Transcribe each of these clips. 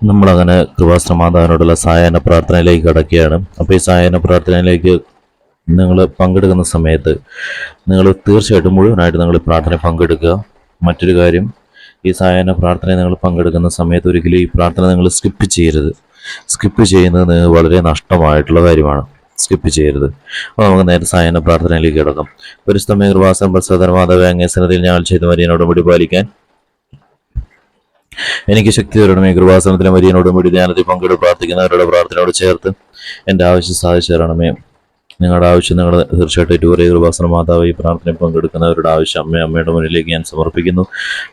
നമ്മളങ്ങനെ കൃപാസന മാതാവിനോടുള്ള സായാഹ്ന പ്രാർത്ഥനയിലേക്ക് കടക്കുകയാണ്. അപ്പോൾ ഈ സായാഹ്ന പ്രാർത്ഥനയിലേക്ക് നിങ്ങൾ പങ്കെടുക്കുന്ന സമയത്ത് നിങ്ങൾ തീർച്ചയായിട്ടും മുഴുവനായിട്ട് നിങ്ങൾ പ്രാർത്ഥന പങ്കെടുക്കുക. മറ്റൊരു കാര്യം, ഈ സായാഹ്ന പ്രാർത്ഥനയിൽ നിങ്ങൾ പങ്കെടുക്കുന്ന സമയത്ത് ഒരിക്കലും ഈ പ്രാർത്ഥന നിങ്ങൾ സ്കിപ്പ് ചെയ്യരുത്. സ്കിപ്പ് ചെയ്യുന്നത് നിങ്ങൾക്ക് വളരെ നഷ്ടമായിട്ടുള്ള കാര്യമാണ്. സ്കിപ്പ് ചെയ്യരുത്. അപ്പോൾ നമുക്ക് നേരെ സായാഹ്ന പ്രാർത്ഥനയിലേക്ക് കിടക്കാം. പരിശുദ്ധമേ കൃപാസന പ്രസാദ മാതാവേ, അങ്ങേ സന്നിധിയിൽ ഞങ്ങൾ ചെയ്ത മരിയനോട് മുടി പാലിക്കാൻ എനിക്ക് ശക്തി തരണമേ. കൃപാസനത്തിലെ മരിയനോടും കൂടി ധ്യാനത്തിൽ പങ്കെടുത്ത് പ്രാർത്ഥിക്കുന്നവരുടെ പ്രാർത്ഥനയോട് ചേർത്ത് എൻ്റെ ആവശ്യം സാധിച്ചു തരണമേ. നിങ്ങളുടെ ആവശ്യം നിങ്ങൾ തീർച്ചയായിട്ടും ടൂറേ കൃപാസന മാതാവ് ഈ പ്രാർത്ഥനയിൽ പങ്കെടുക്കുന്നവരുടെ ആവശ്യം അമ്മയുടെ മുന്നിലേക്ക് ഞാൻ സമർപ്പിക്കുന്നു.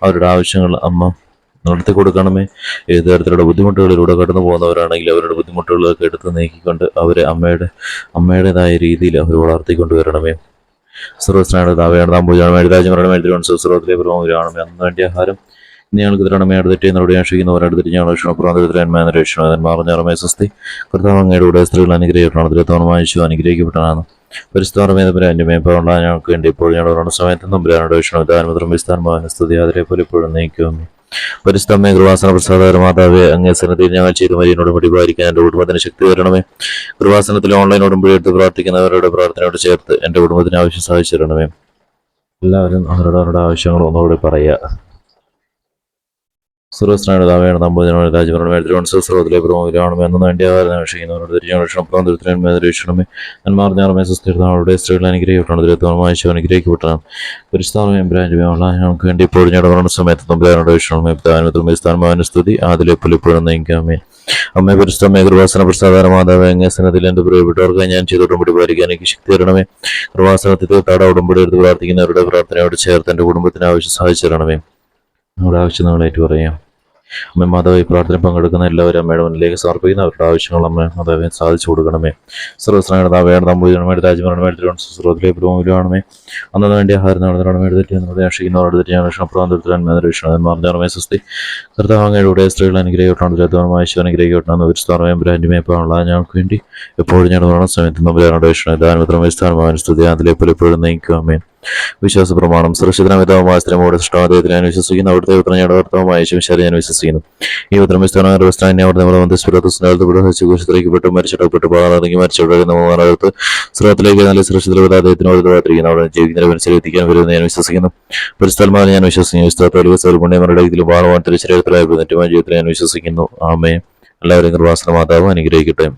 അവരുടെ ആവശ്യങ്ങൾ അമ്മ നടത്തി കൊടുക്കണമേ. ഏത് തരത്തിലുള്ള ബുദ്ധിമുട്ടുകളിലൂടെ കടന്നു പോകുന്നവരാണെങ്കിൽ അവരുടെ ബുദ്ധിമുട്ടുകളൊക്കെ എടുത്ത് നീക്കിക്കൊണ്ട് അവരെ അമ്മയുടേതായ രീതിയിൽ അവർ വളർത്തിക്കൊണ്ട് വരണമേ. സർവസ്നായുടെ അവയാണ് നാം പൂജാണ് മേൽരാജ്യങ്ങളുടെ മേൽത്തിരുവൻ സർവത്തിലെ പുറമേ അന്ന് വേണ്ടിയ ആഹാരം ഞങ്ങൾക്ക് തരണമേ. അടുത്തിട്ട് എന്നോട് യാഷിക്കുന്നവരടുത്തിട്ട് ഞങ്ങൾ മാറിഞ്ഞാറമേ സ്വസ്തി. കർത്താവ് അങ്ങയുടെ സ്ത്രീകൾ അനുഗ്രഹിക്കണം. തിരുത്തോണമായിച്ചു അനുഗ്രഹിക്കപ്പെട്ടാണ്. പരിസ്ഥാനമേതപുര എൻ്റെ മേപ്പുള്ള ഞങ്ങൾക്ക് വേണ്ടി ഇപ്പോൾ ഞങ്ങളുടെ സമയത്ത് നമ്പുരാനോട് വിഷണം വിധാനമുദ്രം വിസ്ഥാനമായ സ്തുതി അതിരെ പോലെ ഇപ്പോഴും നയിക്കുമെന്ന്. പരിസ്ഥമേ കൃപാസന പ്രസാദ മാതാവേ, അങ്ങേ സന്നദ്ധിയിൽ ഞങ്ങൾ ചെയ്ത് മരിയനോട് പിടിപാലിക്കാൻ എൻ്റെ കുടുംബത്തിന് ശക്തി വരണമേ. കൃപാസനത്തിൽ ഓൺലൈൻ ഉടമ്പടി എടുത്ത് പ്രാർത്ഥിക്കുന്നവരുടെ പ്രാർത്ഥനയോട് ചേർത്ത് എൻ്റെ കുടുംബത്തിന് ആവശ്യം സാധിച്ചു തരണമേ. എല്ലാവരും അവരുടെ ആവശ്യങ്ങൾ ഒന്നുകൂടി പറയുക. സർവസ്നാണ് നമ്പൂതിനോട് രാജ്യങ്ങളുടെ മേൽത്തിരുവനന്തപുരത്തിലെ പ്രമുഖരാണമേ. അന്ന് വേണ്ടി ആരാധനക്ഷണമേ. നന്മാർഞ്ഞാറമേ സുസ്ഥിരതയുടെ സ്ത്രീകൾ അനുഗ്രഹിക്കപ്പെട്ടാണ്. തിരുത്തോണമായിച്ചു അനുഗ്രഹിക്കപ്പെട്ടാണ്. പരിസ്ഥാനമേ ബ്രാൻഡുമേയുള്ള ഞങ്ങൾക്ക് വേണ്ടി ഇപ്പോൾ ഞങ്ങളുടെ സമയത്ത് നമ്പുരാനോട് വിഷണമേ. പിതാവിനും സ്ഥാനമാന സ്തുതി അതിലെ പുലിപ്പോഴും നയിക്കാമേ. അമ്മേ പരിസ്ഥമേ കൃപാസന പ്രസാദ മാതാവേ, അങ്ങേ സന്നദ്ധിയിൽ എൻ്റെ പ്രിയപ്പെട്ടവർക്ക് ഞാൻ ചെയ്തോടുമ്പടി പാലിക്കാൻ എനിക്ക് ശക്തി തരണമേ. കൃപാസനത്തിൽ തട ഉടമ്പടി എടുത്ത് പ്രാർത്ഥിക്കുന്നവരുടെ പ്രാർത്ഥനയോട് ചേർത്ത് എൻ്റെ കുടുംബത്തിന് ആവശ്യം സാധിച്ചു തരണമേ. നമ്മുടെ ആവശ്യം നമ്മളേറ്റു പറയാം. അമ്മ മാതാവ് പ്രാർത്ഥന പങ്കെടുക്കുന്ന എല്ലാവരും അമ്മയുടെ മുന്നിലേക്ക് സമർപ്പിക്കുന്ന അവരുടെ ആവശ്യങ്ങൾ അമ്മ മാതാവെ സാധിച്ചു കൊടുക്കണമേ. സർവസ്നാവേണം നമ്പൂതിരണമേ. രാജ്യമരണമേ. തിരുവനന്തപുരത്തിലെ പ്രമുഖരാണമേ. അന്നു വേണ്ടി ആഹാരം നടന്നവരുടെ തെറ്റി രക്ഷിക്കുന്നവരുടെ തെറ്റിയാണമേ സ്വസ്തി. കർത്താവ് അങ്ങയുടെ സ്ത്രീകൾ അനുഗ്രഹിക്കട്ടാണ്. രഥമായി അനുഗ്രഹിക്കട്ടാണ്. ഒരു സ്ഥാനമേ ബ്രാൻഡുമേപ്പാണുള്ള ഞങ്ങൾക്ക് വേണ്ടി എപ്പോഴും ഞങ്ങളുടെ സമയത്ത് നമ്പുരാനോട് ദാനപത്രമേ സ്ഥാനമായ സ്തുതി അതിലെ എപ്പോഴും നയിക്കുമേ. വിശ്വാസ പ്രമാണം. സുരക്ഷിതമായ സ്ഥലമോട് സൃഷ്ടാദേഹത്തിൽ ഞാൻ വിശ്വസിക്കുന്നു. അവിടുത്തെ ഉത്തരം വർത്തമായ ശരി ഞാൻ വിശ്വസിക്കുന്നു. ഈ ഉത്തരം ഘോഷിക്കപ്പെട്ടു മരിച്ചിടപ്പെട്ടു പാറങ്ങി മരിച്ചിടത്ത് സ്രോതത്തിലേക്ക് നല്ല സുരക്ഷിത അദ്ദേഹത്തിനോട് അവിടെ ജീവിക്കുന്നവരനുസരിക്കാൻ വരുമെന്ന് ഞാൻ വിശ്വസിക്കുന്നു. പരിസ്ഥലമായി ഞാൻ വിശ്വസിക്കുന്നു. ഇതിലും ഭാഗമാണ് തിരിച്ചറിയത്തിലായി ജീവിതത്തിൽ ഞാൻ വിശ്വസിക്കുന്നു. ആമേ. എല്ലാവരും കൃപാസന മാതാവ് അനുഗ്രഹിക്കട്ടെ.